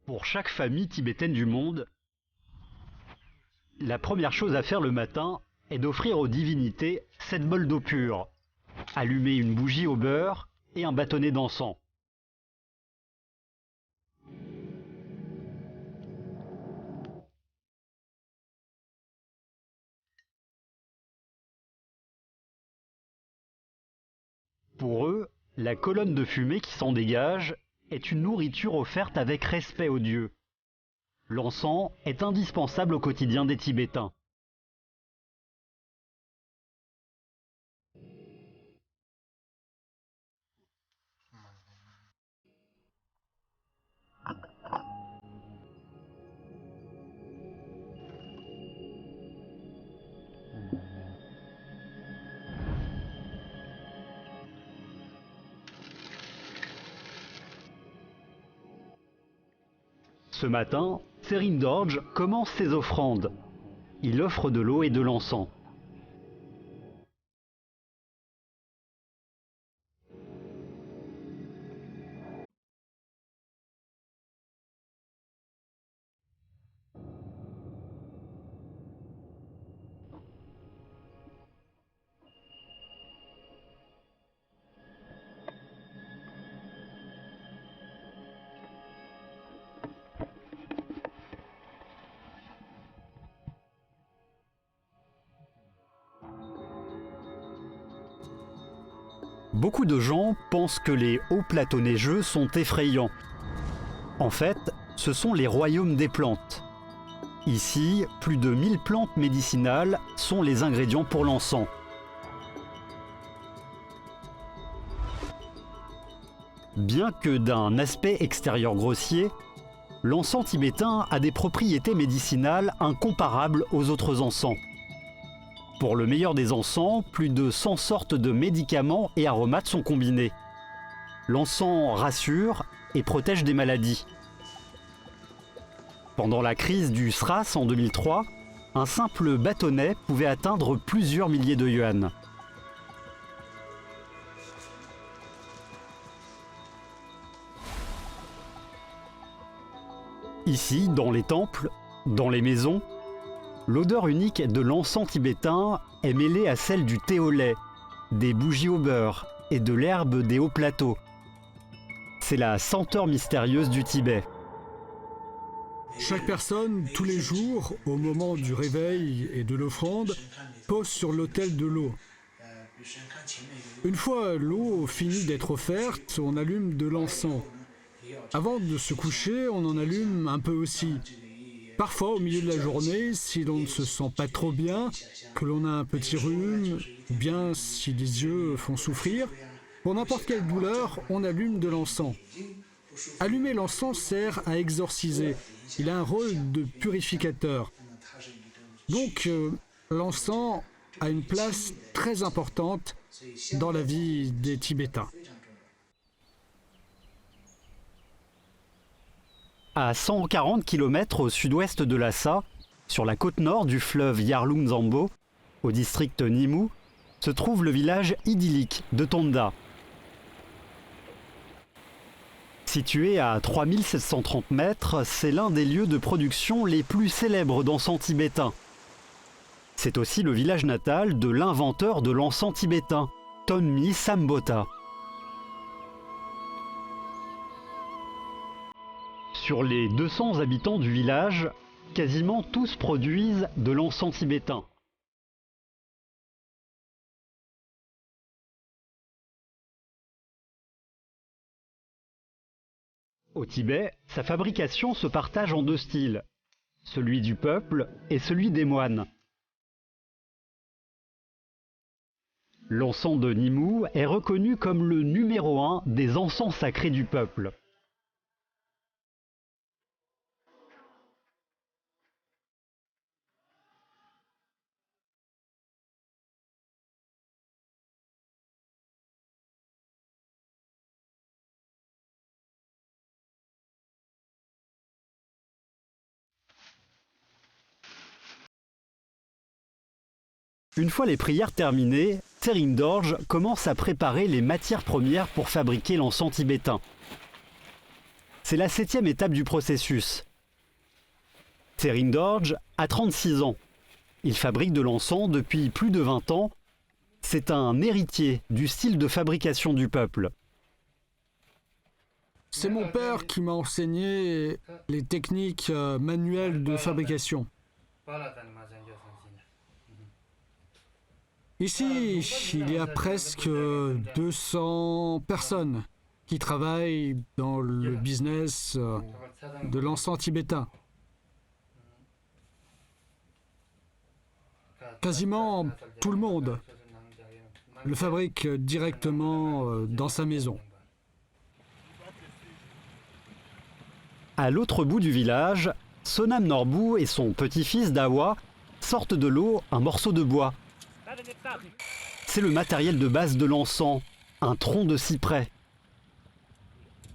Pour chaque famille tibétaine du monde, la première chose à faire le matin est d'offrir aux divinités 7 bols d'eau pure, allumer une bougie au beurre et un bâtonnet d'encens. Pour eux, la colonne de fumée qui s'en dégage est une nourriture offerte avec respect aux dieux. L'encens est indispensable au quotidien des Tibétains. Ce matin, Tserin Dorje commence ses offrandes. Il offre de l'eau et de l'encens. Beaucoup de gens pensent que les hauts plateaux neigeux sont effrayants. En fait, ce sont les royaumes des plantes. Ici, plus de 1000 plantes médicinales sont les ingrédients pour l'encens. Bien que d'un aspect extérieur grossier, l'encens tibétain a des propriétés médicinales incomparables aux autres encens. Pour le meilleur des encens, plus de 100 sortes de médicaments et aromates sont combinés. L'encens rassure et protège des maladies. Pendant la crise du SRAS en 2003, un simple bâtonnet pouvait atteindre plusieurs milliers de yuan. Ici, dans les temples, dans les maisons, l'odeur unique de l'encens tibétain est mêlée à celle du thé au lait, des bougies au beurre et de l'herbe des hauts plateaux. C'est la senteur mystérieuse du Tibet. Chaque personne, tous les jours, au moment du réveil et de l'offrande, pose sur l'autel de l'eau. Une fois l'eau finie d'être offerte, on allume de l'encens. Avant de se coucher, on en allume un peu aussi. Parfois, au milieu de la journée, si l'on ne se sent pas trop bien, que l'on a un petit rhume, ou bien si les yeux font souffrir, pour n'importe quelle douleur, on allume de l'encens. Allumer l'encens sert à exorciser. Il a un rôle de purificateur. Donc, l'encens a une place très importante dans la vie des Tibétains. À 140 km au sud-ouest de Lhasa, sur la côte nord du fleuve Yarlung Zambo, au district Nimou, se trouve le village idyllique de Tonda. Situé à 3730 mètres, c'est l'un des lieux de production les plus célèbres d'encens tibétain. C'est aussi le village natal de l'inventeur de l'encens tibétain, Tonmi Sambota. Sur les 200 habitants du village, quasiment tous produisent de l'encens tibétain. Au Tibet, sa fabrication se partage en deux styles, celui du peuple et celui des moines. L'encens de Nimou est reconnu comme le numéro 1 des encens sacrés du peuple. Une fois les prières terminées, Tserin Dorje commence à préparer les matières premières pour fabriquer l'encens tibétain. C'est la 7e étape du processus. Sering-Dorje a 36 ans. Il fabrique de l'encens depuis plus de 20 ans. C'est un héritier du style de fabrication du peuple. C'est mon père qui m'a enseigné les techniques manuelles de fabrication. Ici, il y a presque 200 personnes qui travaillent dans le business de l'encens tibétain. Quasiment tout le monde le fabrique directement dans sa maison. À l'autre bout du village, Sonam Norbu et son petit-fils Dawa sortent de l'eau un morceau de bois. C'est le matériel de base de l'encens, un tronc de cyprès.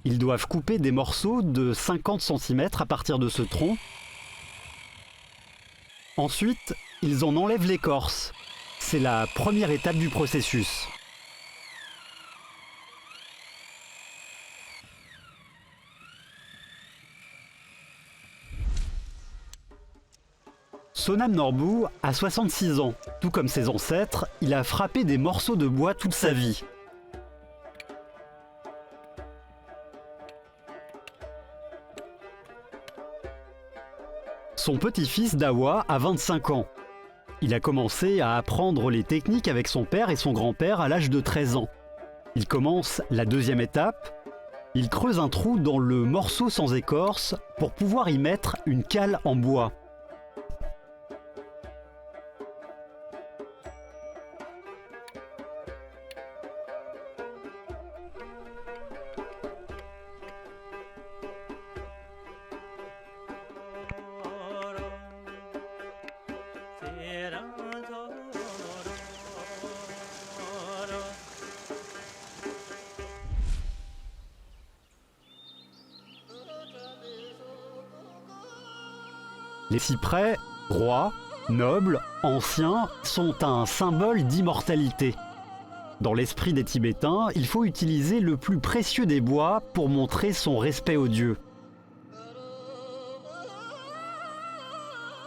Ils doivent couper des morceaux de 50 cm à partir de ce tronc. Ensuite, ils en enlèvent l'écorce. C'est la première étape du processus. Sonam Norbu a 66 ans. Tout comme ses ancêtres, il a frappé des morceaux de bois toute sa vie. Son petit-fils Dawa a 25 ans. Il a commencé à apprendre les techniques avec son père et son grand-père à l'âge de 13 ans. Il commence la 2e étape. Il creuse un trou dans le morceau sans écorce pour pouvoir y mettre une cale en bois. Les cyprès, rois, nobles, anciens, sont un symbole d'immortalité. Dans l'esprit des Tibétains, il faut utiliser le plus précieux des bois pour montrer son respect aux dieux.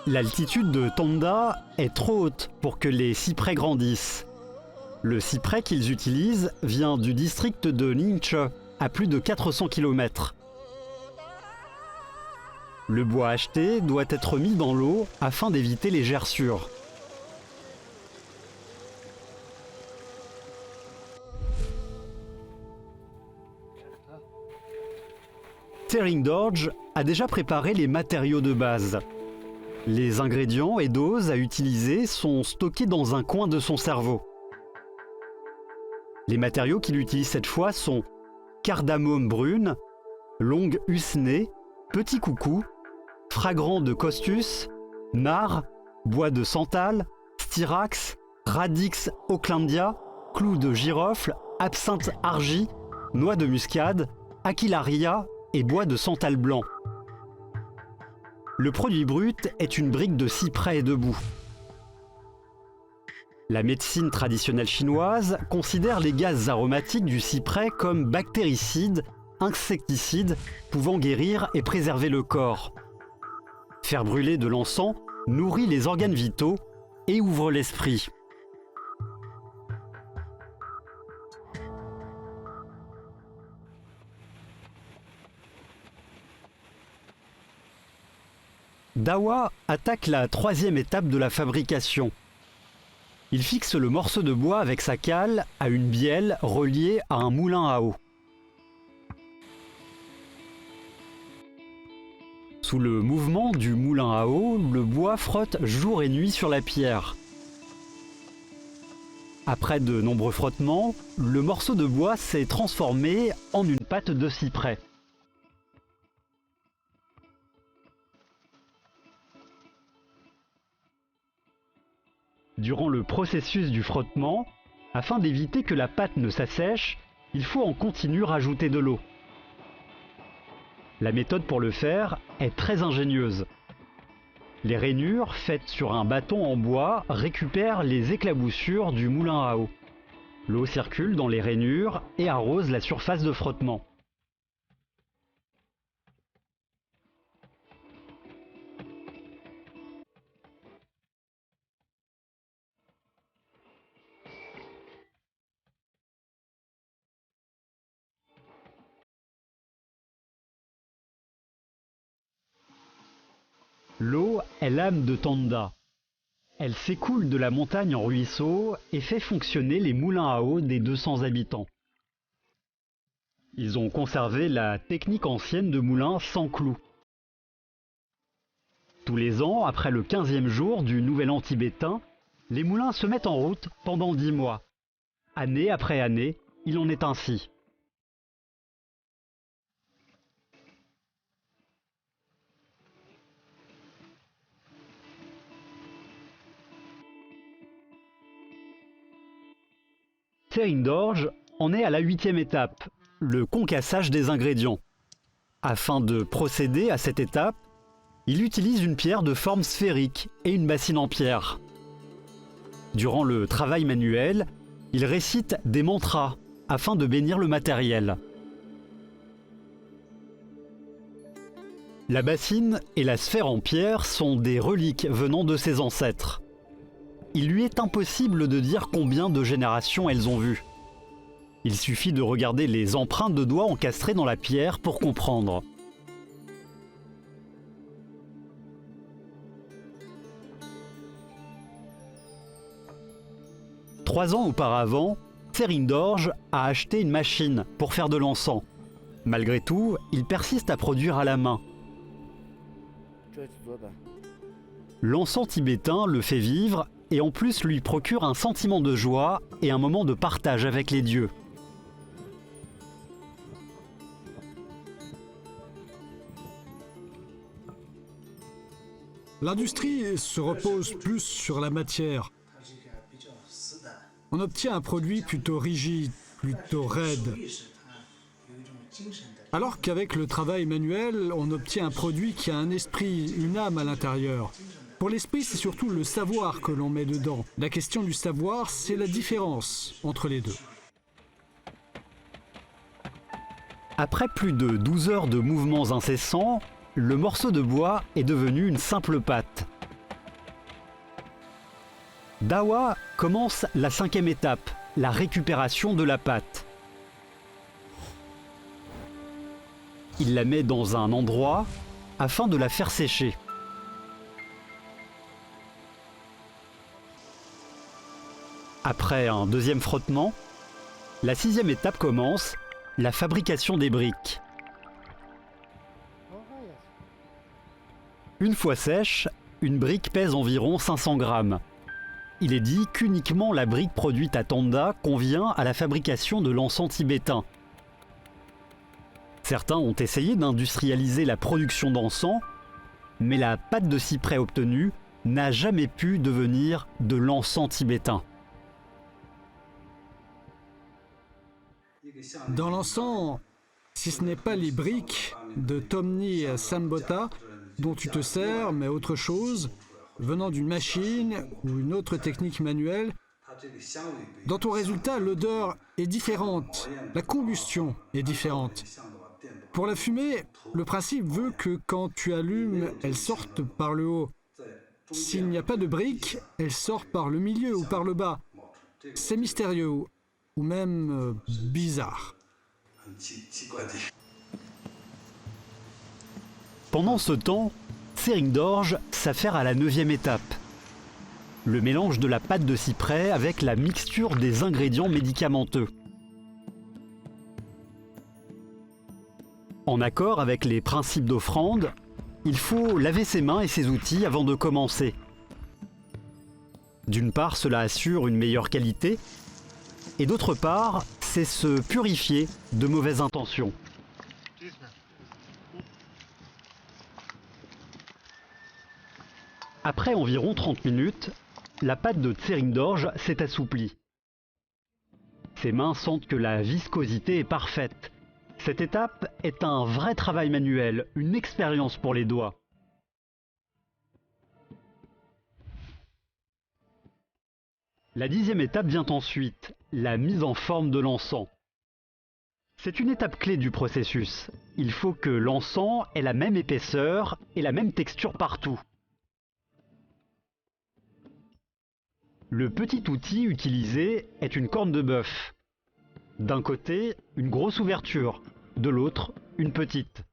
L'altitude de Tonda est trop haute pour que les cyprès grandissent. Le cyprès qu'ils utilisent vient du district de Ningche, à plus de 400 km. Le bois acheté doit être mis dans l'eau afin d'éviter les gerçures. Sering-Dorje a déjà préparé les matériaux de base. Les ingrédients et doses à utiliser sont stockés dans un coin de son cerveau. Les matériaux qu'il utilise cette fois sont cardamome brune, longue husnée, petit coucou, fragrant de costus, nard, bois de santal, styrax, radix aucklandia, clous de girofle, absinthe argy, noix de muscade, aquilaria et bois de santal blanc. Le produit brut est une brique de cyprès et de boue. La médecine traditionnelle chinoise considère les gaz aromatiques du cyprès comme bactéricides, insecticides, pouvant guérir et préserver le corps. Faire brûler de l'encens nourrit les organes vitaux et ouvre l'esprit. Dawa attaque la 3e étape de la fabrication. Il fixe le morceau de bois avec sa cale à une bielle reliée à un moulin à eau. Sous le mouvement du moulin à eau, le bois frotte jour et nuit sur la pierre. Après de nombreux frottements, le morceau de bois s'est transformé en une pâte de cyprès. Durant le processus du frottement, afin d'éviter que la pâte ne s'assèche, il faut en continu rajouter de l'eau. La méthode pour le faire est très ingénieuse. Les rainures faites sur un bâton en bois récupèrent les éclaboussures du moulin à eau. L'eau circule dans les rainures et arrose la surface de frottement. L'eau est l'âme de Tanda. Elle s'écoule de la montagne en ruisseau et fait fonctionner les moulins à eau des 200 habitants. Ils ont conservé la technique ancienne de moulin sans clous. Tous les ans, après le 15e jour du Nouvel An tibétain, les moulins se mettent en route pendant 10 mois. Année après année, il en est ainsi. Tsering Dorje en est à la 8e étape, le concassage des ingrédients. Afin de procéder à cette étape, il utilise une pierre de forme sphérique et une bassine en pierre. Durant le travail manuel, il récite des mantras afin de bénir le matériel. La bassine et la sphère en pierre sont des reliques venant de ses ancêtres. Il lui est impossible de dire combien de générations elles ont vues. Il suffit de regarder les empreintes de doigts encastrées dans la pierre pour comprendre. Trois ans auparavant, Tsering Dorje a acheté une machine pour faire de l'encens. Malgré tout, il persiste à produire à la main. L'encens tibétain le fait vivre et en plus lui procure un sentiment de joie et un moment de partage avec les dieux. L'industrie se repose plus sur la matière. On obtient un produit plutôt rigide, plutôt raide. Alors qu'avec le travail manuel, on obtient un produit qui a un esprit, une âme à l'intérieur. Pour l'esprit, c'est surtout le savoir que l'on met dedans. La question du savoir, c'est la différence entre les deux. Après plus de 12 heures de mouvements incessants, le morceau de bois est devenu une simple pâte. Dawa commence la 5e étape, la récupération de la pâte. Il la met dans un endroit afin de la faire sécher. Après un deuxième frottement, la 6e étape commence, la fabrication des briques. Une fois sèche, une brique pèse environ 500 grammes. Il est dit qu'uniquement la brique produite à Tanda convient à la fabrication de l'encens tibétain. Certains ont essayé d'industrialiser la production d'encens, mais la pâte de cyprès obtenue n'a jamais pu devenir de l'encens tibétain. Dans l'encens, si ce n'est pas les briques de Tomni Sambota dont tu te sers, mais autre chose, venant d'une machine ou une autre technique manuelle, dans ton résultat, l'odeur est différente, la combustion est différente. Pour la fumée, le principe veut que quand tu allumes, elle sorte par le haut. S'il n'y a pas de briques, elle sort par le milieu ou par le bas. C'est mystérieux ou même bizarre. Pendant ce temps, Tsering Dorje s'affaire à la 9e étape. Le mélange de la pâte de cyprès avec la mixture des ingrédients médicamenteux. En accord avec les principes d'offrande, il faut laver ses mains et ses outils avant de commencer. D'une part, cela assure une meilleure qualité, et d'autre part, c'est se purifier de mauvaises intentions. Après environ 30 minutes, la pâte de Tsering Dorje s'est assouplie. Ses mains sentent que la viscosité est parfaite. Cette étape est un vrai travail manuel, une expérience pour les doigts. La 10e étape vient ensuite, la mise en forme de l'encens. C'est une étape clé du processus. Il faut que l'encens ait la même épaisseur et la même texture partout. Le petit outil utilisé est une corne de bœuf. D'un côté, une grosse ouverture, de l'autre, une petite.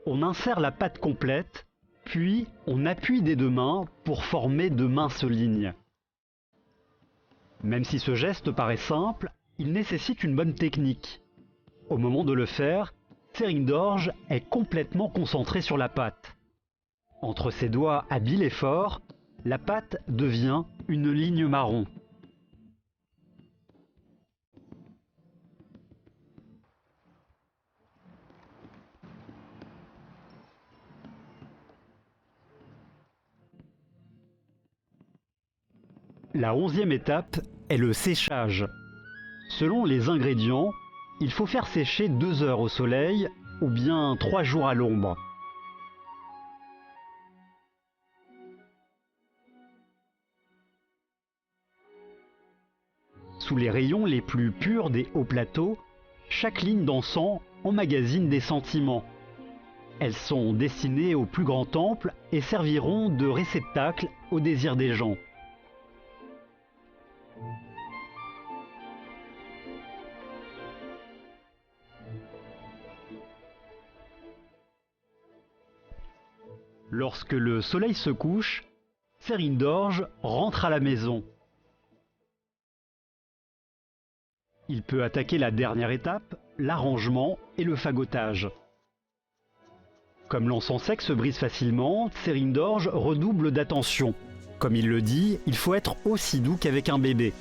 On insère la pâte complète, Puis, on appuie des deux mains pour former de minces lignes. Même si ce geste paraît simple, il nécessite une bonne technique. Au moment de le faire, Sering-Dorje est complètement concentré sur la pâte. Entre ses doigts habiles et forts, la pâte devient une ligne marron. La 11e étape est le séchage. Selon les ingrédients, il faut faire sécher 2 heures au soleil ou bien 3 jours à l'ombre. Sous les rayons les plus purs des hauts plateaux, chaque ligne d'encens emmagasine des sentiments. Elles sont destinées au plus grand temple et serviront de réceptacle aux désirs des gens. Lorsque le soleil se couche, Sering-Dorje rentre à la maison. Il peut attaquer la dernière étape, l'arrangement et le fagotage. Comme l'encens sec se brise facilement, Sering-Dorje redouble d'attention. Comme il le dit, il faut être aussi doux qu'avec un bébé.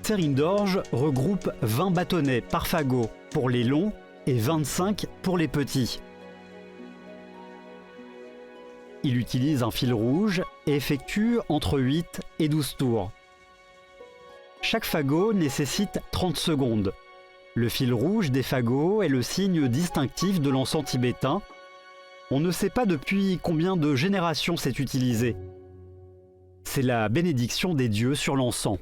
Sering-Dorje regroupe 20 bâtonnets par fagot pour les longs et 25 pour les petits. Il utilise un fil rouge et effectue entre 8 et 12 tours. Chaque fagot nécessite 30 secondes. Le fil rouge des fagots est le signe distinctif de l'encens tibétain. On ne sait pas depuis combien de générations c'est utilisé. C'est la bénédiction des dieux sur l'encens.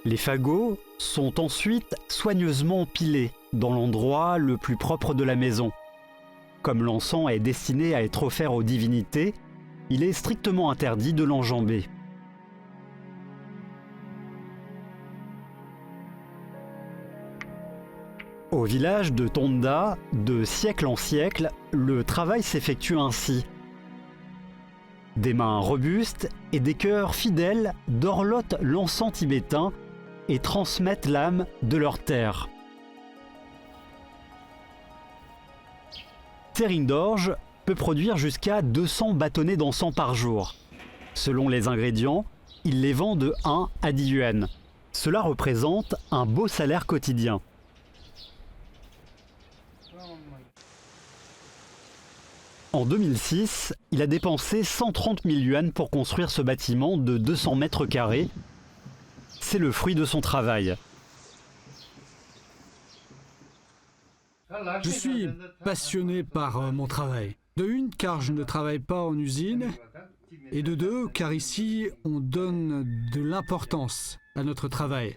Les fagots sont ensuite soigneusement empilés dans l'endroit le plus propre de la maison. Comme l'encens est destiné à être offert aux divinités, il est strictement interdit de l'enjamber. Au village de Tonda, de siècle en siècle, le travail s'effectue ainsi. Des mains robustes et des cœurs fidèles dorlotent l'encens tibétain et transmettent l'âme de leur terre. Sering-Dorje peut produire jusqu'à 200 bâtonnets d'encens par jour. Selon les ingrédients, il les vend de 1 à 10 yuan. Cela représente un beau salaire quotidien. En 2006, il a dépensé 130 000 yuan pour construire ce bâtiment de 200 mètres carrés. C'est le fruit de son travail. Je suis passionné par mon travail. De une, car je ne travaille pas en usine. Et de deux, car ici, on donne de l'importance à notre travail.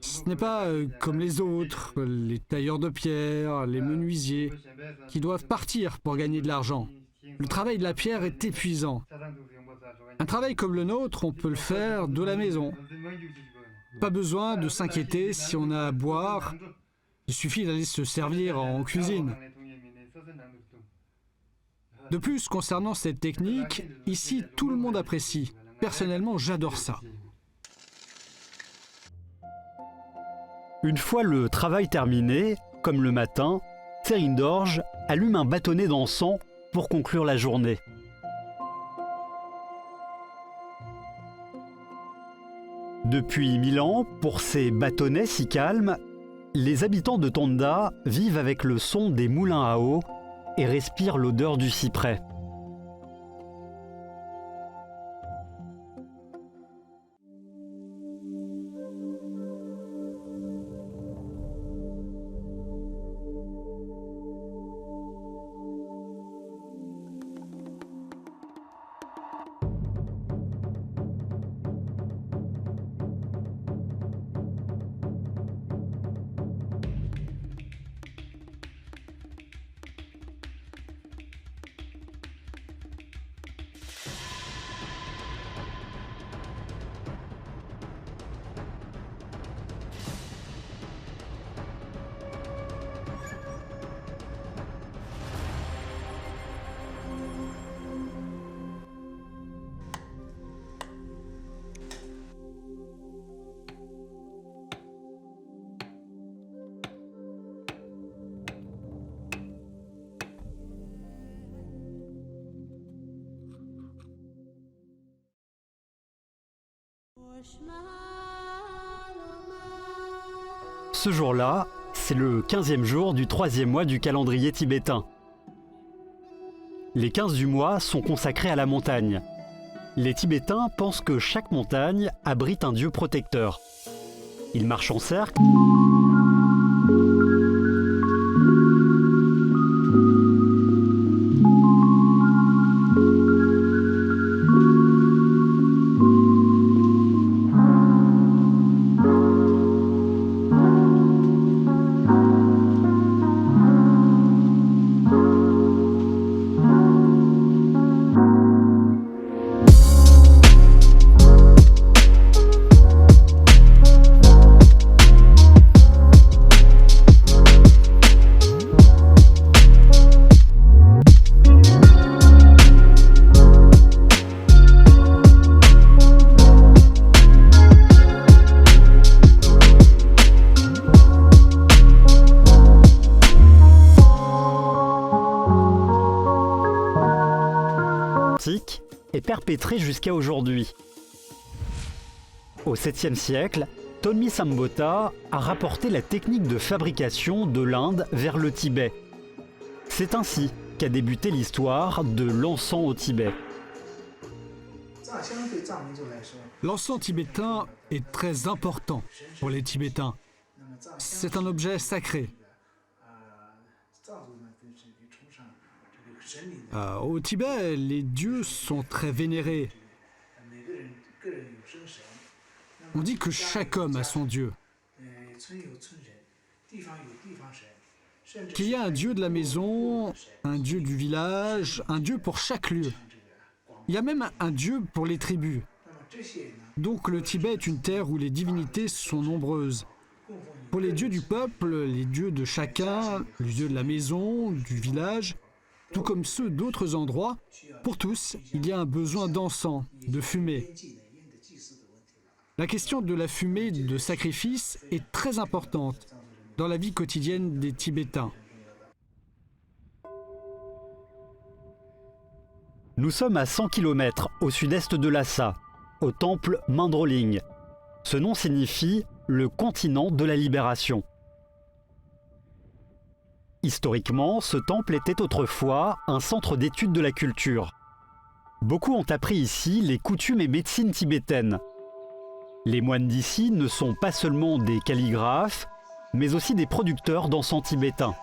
Ce n'est pas comme les autres, les tailleurs de pierre, les menuisiers, qui doivent partir pour gagner de l'argent. Le travail de la pierre est épuisant. Un travail comme le nôtre, on peut le faire de la maison. Pas besoin de s'inquiéter si on a à boire. Il suffit d'aller se servir en cuisine. De plus, concernant cette technique, ici, tout le monde apprécie. Personnellement, j'adore ça. Une fois le travail terminé, comme le matin, Sering-Dorje allume un bâtonnet d'encens pour conclure la journée. Depuis 1000 ans, pour ces bâtonnets si calmes, les habitants de Tonda vivent avec le son des moulins à eau et respirent l'odeur du cyprès. Ce jour-là, c'est le 15e jour du 3e mois du calendrier tibétain. Les 15 du mois sont consacrés à la montagne. Les Tibétains pensent que chaque montagne abrite un dieu protecteur. Ils marchent en cercle. Est perpétrée jusqu'à aujourd'hui. Au 7e siècle, Tonmi Sambota a rapporté la technique de fabrication de l'Inde vers le Tibet. C'est ainsi qu'a débuté l'histoire de l'encens au Tibet. L'encens tibétain est très important pour les Tibétains. C'est un objet sacré. Au Tibet, les dieux sont très vénérés. On dit que chaque homme a son dieu. Qu'il y a un dieu de la maison, un dieu du village, un dieu pour chaque lieu. Il y a même un dieu pour les tribus. Donc le Tibet est une terre où les divinités sont nombreuses. Pour les dieux du peuple, les dieux de chacun, les dieux de la maison, du village, tout comme ceux d'autres endroits, pour tous, il y a un besoin d'encens, de fumée. La question de la fumée de sacrifice est très importante dans la vie quotidienne des Tibétains. Nous sommes à 100 km au sud-est de Lhasa, au temple Mandroling. Ce nom signifie « le continent de la libération ». Historiquement, ce temple était autrefois un centre d'études de la culture. Beaucoup ont appris ici les coutumes et médecines tibétaines. Les moines d'ici ne sont pas seulement des calligraphes, mais aussi des producteurs d'encens tibétains.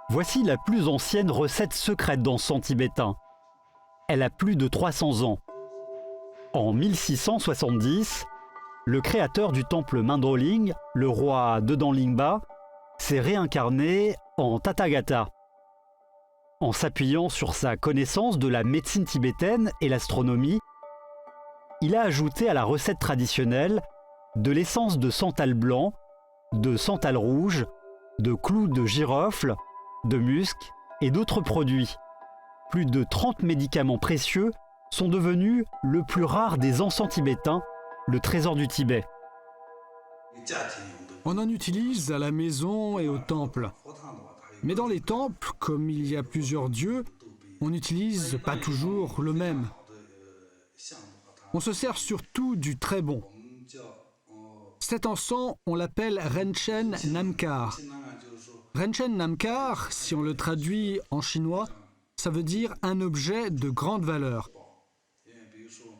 Voici la plus ancienne recette secrète d'encens tibétain. Elle a plus de 300 ans. En 1670, le créateur du temple Mandroling, le roi Dedang Lingpa, s'est réincarné en Tathagata. En s'appuyant sur sa connaissance de la médecine tibétaine et l'astronomie, il a ajouté à la recette traditionnelle de l'essence de santal blanc, de santal rouge, de clous de girofle, de musc et d'autres produits. Plus de 30 médicaments précieux sont devenus le plus rare des encens tibétains, le trésor du Tibet. On en utilise à la maison et au temple. Mais dans les temples, comme il y a plusieurs dieux, on n'utilise pas toujours le même. On se sert surtout du très bon. Cet encens, on l'appelle Renchen Namkar. Renchen Namkar, si on le traduit en chinois, ça veut dire un objet de grande valeur,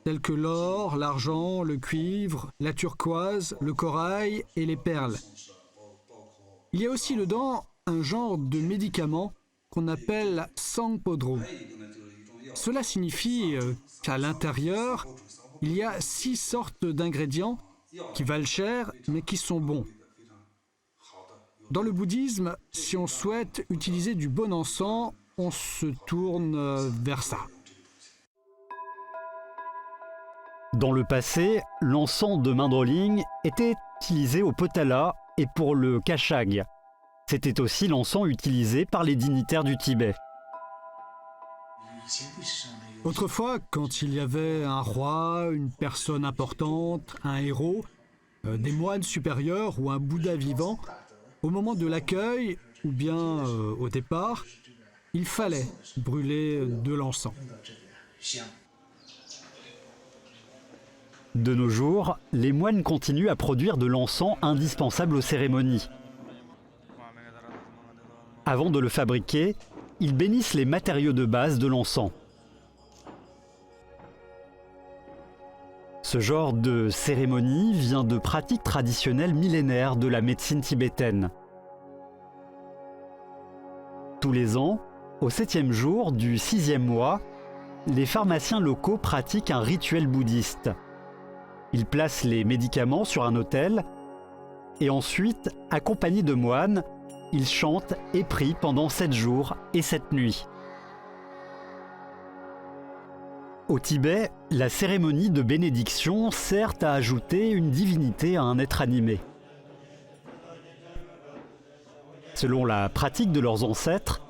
tels que l'or, l'argent, le cuivre, la turquoise, le corail et les perles. Il y a aussi dedans un genre de médicament qu'on appelle sangpodro. Cela signifie qu'à l'intérieur, il y a 6 sortes d'ingrédients qui valent cher mais qui sont bons. Dans le bouddhisme, si on souhaite utiliser du bon encens, on se tourne vers ça. Dans le passé, l'encens de Mandroling était utilisé au potala et pour le kashag. C'était aussi l'encens utilisé par les dignitaires du Tibet. Autrefois, quand il y avait un roi, une personne importante, un héros, des moines supérieurs ou un Bouddha vivant, au moment de l'accueil ou bien au départ, il fallait brûler de l'encens. De nos jours, les moines continuent à produire de l'encens indispensable aux cérémonies. Avant de le fabriquer, ils bénissent les matériaux de base de l'encens. Ce genre de cérémonie vient de pratiques traditionnelles millénaires de la médecine tibétaine. Tous les ans, au 7e jour du 6e mois, les pharmaciens locaux pratiquent un rituel bouddhiste. Ils placent les médicaments sur un autel et ensuite, accompagnés de moines, ils chantent et prient pendant 7 jours et 7 nuits. Au Tibet, la cérémonie de bénédiction sert à ajouter une divinité à un être animé. Selon la pratique de leurs ancêtres,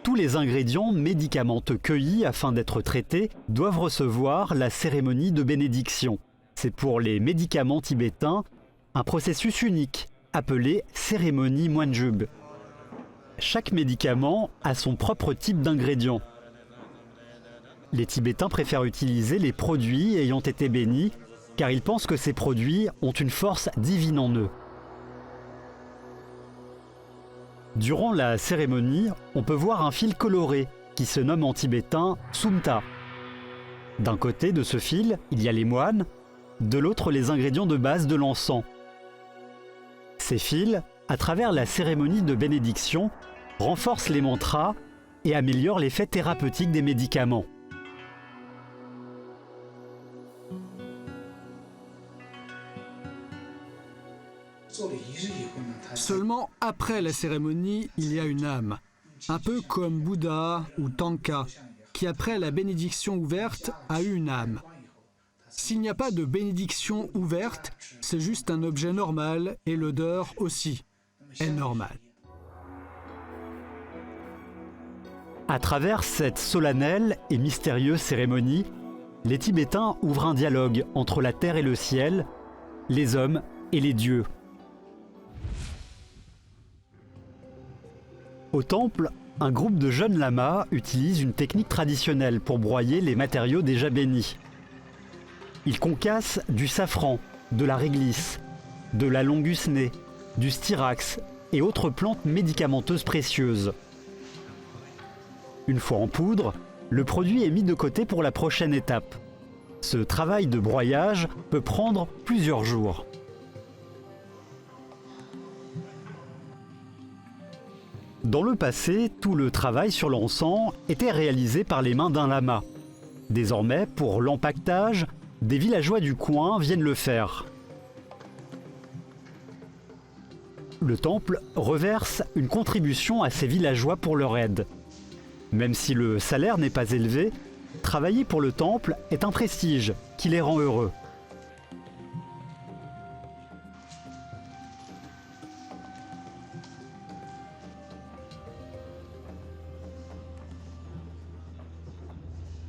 tous les ingrédients médicamenteux cueillis afin d'être traités doivent recevoir la cérémonie de bénédiction. C'est pour les médicaments tibétains un processus unique, appelé cérémonie Moenjub. Chaque médicament a son propre type d'ingrédients. Les Tibétains préfèrent utiliser les produits ayant été bénis, car ils pensent que ces produits ont une force divine en eux. Durant la cérémonie, on peut voir un fil coloré qui se nomme en tibétain Sumta. D'un côté de ce fil, il y a les moines, de l'autre les ingrédients de base de l'encens. Ces fils, à travers la cérémonie de bénédiction, renforcent les mantras et améliorent l'effet thérapeutique des médicaments. Seulement après la cérémonie, il y a une âme, un peu comme Bouddha ou Tanka, qui après la bénédiction ouverte a eu une âme. S'il n'y a pas de bénédiction ouverte, c'est juste un objet normal et l'odeur aussi est normale. À travers cette solennelle et mystérieuse cérémonie, les Tibétains ouvrent un dialogue entre la terre et le ciel, les hommes et les dieux. Au temple, un groupe de jeunes lamas utilise une technique traditionnelle pour broyer les matériaux déjà bénis. Ils concassent du safran, de la réglisse, de la longusnée, du styrax et autres plantes médicamenteuses précieuses. Une fois en poudre, le produit est mis de côté pour la prochaine étape. Ce travail de broyage peut prendre plusieurs jours. Dans le passé, tout le travail sur l'encens était réalisé par les mains d'un lama. Désormais, pour l'empaquetage, des villageois du coin viennent le faire. Le temple reverse une contribution à ces villageois pour leur aide. Même si le salaire n'est pas élevé, travailler pour le temple est un prestige qui les rend heureux.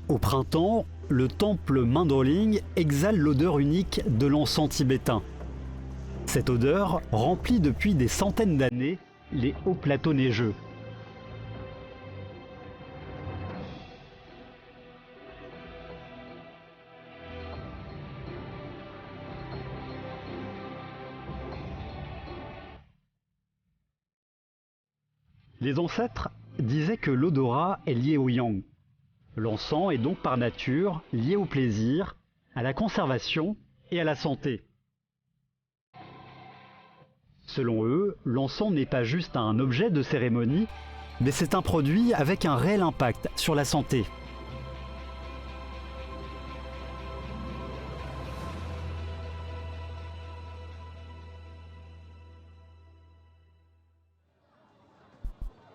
Au printemps, le temple Mandroling exhale l'odeur unique de l'encens tibétain. Cette odeur remplit depuis des centaines d'années les hauts plateaux neigeux. Les ancêtres disaient que l'odorat est lié au yang. L'encens est donc par nature lié au plaisir, à la conservation et à la santé. Selon eux, l'encens n'est pas juste un objet de cérémonie, mais c'est un produit avec un réel impact sur la santé.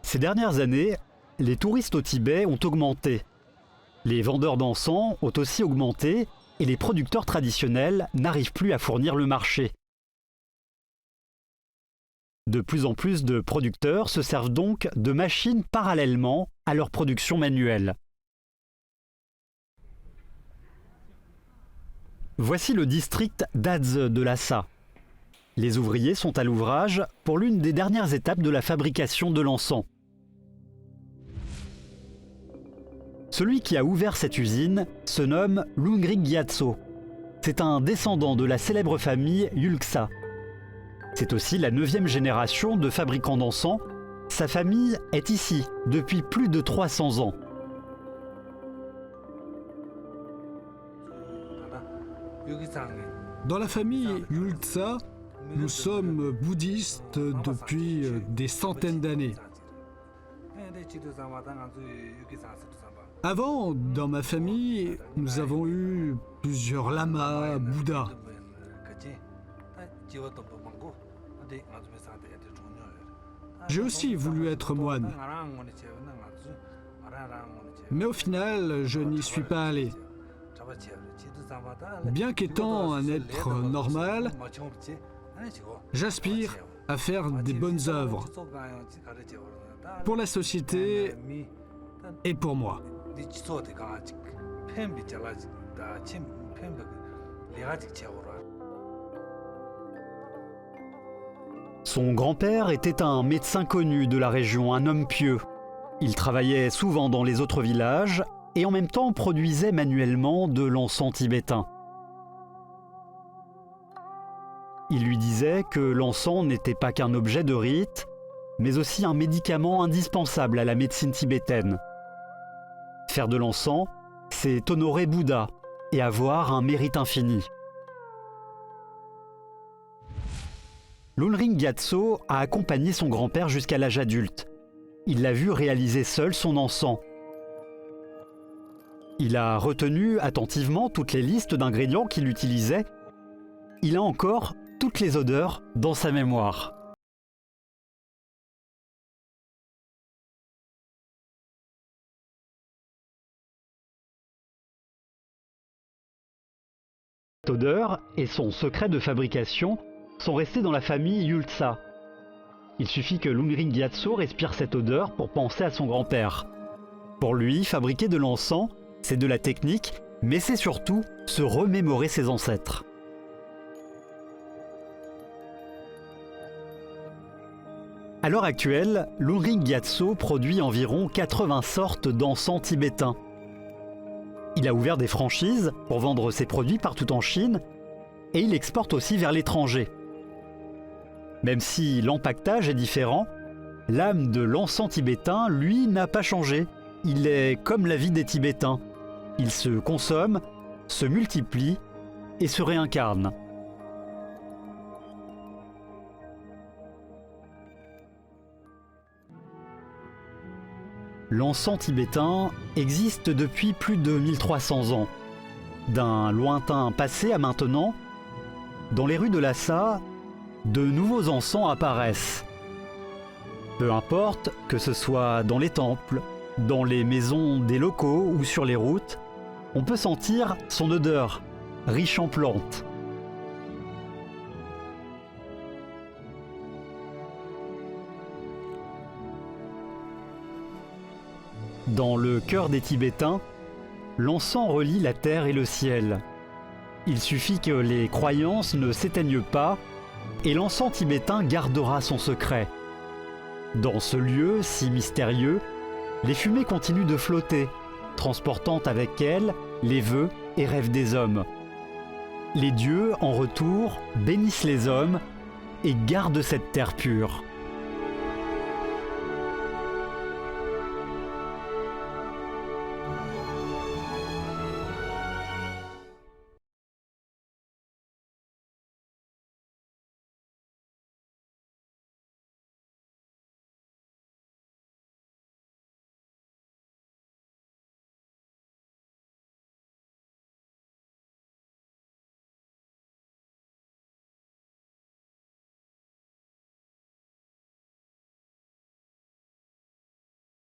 Ces dernières années, les touristes au Tibet ont augmenté. Les vendeurs d'encens ont aussi augmenté et les producteurs traditionnels n'arrivent plus à fournir le marché. De plus en plus de producteurs se servent donc de machines parallèlement à leur production manuelle. Voici le district d'Adze de Lhasa. Les ouvriers sont à l'ouvrage pour l'une des dernières étapes de la fabrication de l'encens. Celui qui a ouvert cette usine se nomme Lungrig Gyatso. C'est un descendant de la célèbre famille Yulksa. C'est aussi la 9e génération de fabricants d'encens. Sa famille est ici depuis plus de 300 ans. Dans la famille Yulksa, nous sommes bouddhistes depuis des centaines d'années. Avant, dans ma famille, nous avons eu plusieurs lamas, Bouddhas. J'ai aussi voulu être moine. Mais au final, je n'y suis pas allé. Bien qu'étant un être normal, j'aspire à faire des bonnes œuvres pour la société et pour moi. Son grand-père était un médecin connu de la région, un homme pieux. Il travaillait souvent dans les autres villages et en même temps produisait manuellement de l'encens tibétain. Il lui disait que l'encens n'était pas qu'un objet de rite, mais aussi un médicament indispensable à la médecine tibétaine. Faire de l'encens, c'est honorer Bouddha et avoir un mérite infini. Lungrig Gyatso a accompagné son grand-père jusqu'à l'âge adulte. Il l'a vu réaliser seul son encens. Il a retenu attentivement toutes les listes d'ingrédients qu'il utilisait. Il a encore toutes les odeurs dans sa mémoire. Cette odeur et son secret de fabrication sont restés dans la famille Yulksa. Il suffit que Lungrig Gyatso respire cette odeur pour penser à son grand-père. Pour lui, fabriquer de l'encens, c'est de la technique, mais c'est surtout se remémorer ses ancêtres. À l'heure actuelle, Lungrig Gyatso produit environ 80 sortes d'encens tibétains. Il a ouvert des franchises pour vendre ses produits partout en Chine et il exporte aussi vers l'étranger. Même si l'empaquetage est différent, l'âme de l'encens tibétain, lui, n'a pas changé. Il est comme la vie des Tibétains. Il se consomme, se multiplie et se réincarne. L'encens tibétain existe depuis plus de 1300 ans. D'un lointain passé à maintenant, dans les rues de Lhasa, de nouveaux encens apparaissent. Peu importe que ce soit dans les temples, dans les maisons des locaux ou sur les routes, on peut sentir son odeur, riche en plantes. Dans le cœur des Tibétains, l'encens relie la terre et le ciel. Il suffit que les croyances ne s'éteignent pas et l'encens tibétain gardera son secret. Dans ce lieu si mystérieux, les fumées continuent de flotter, transportant avec elles les vœux et rêves des hommes. Les dieux, en retour, bénissent les hommes et gardent cette terre pure.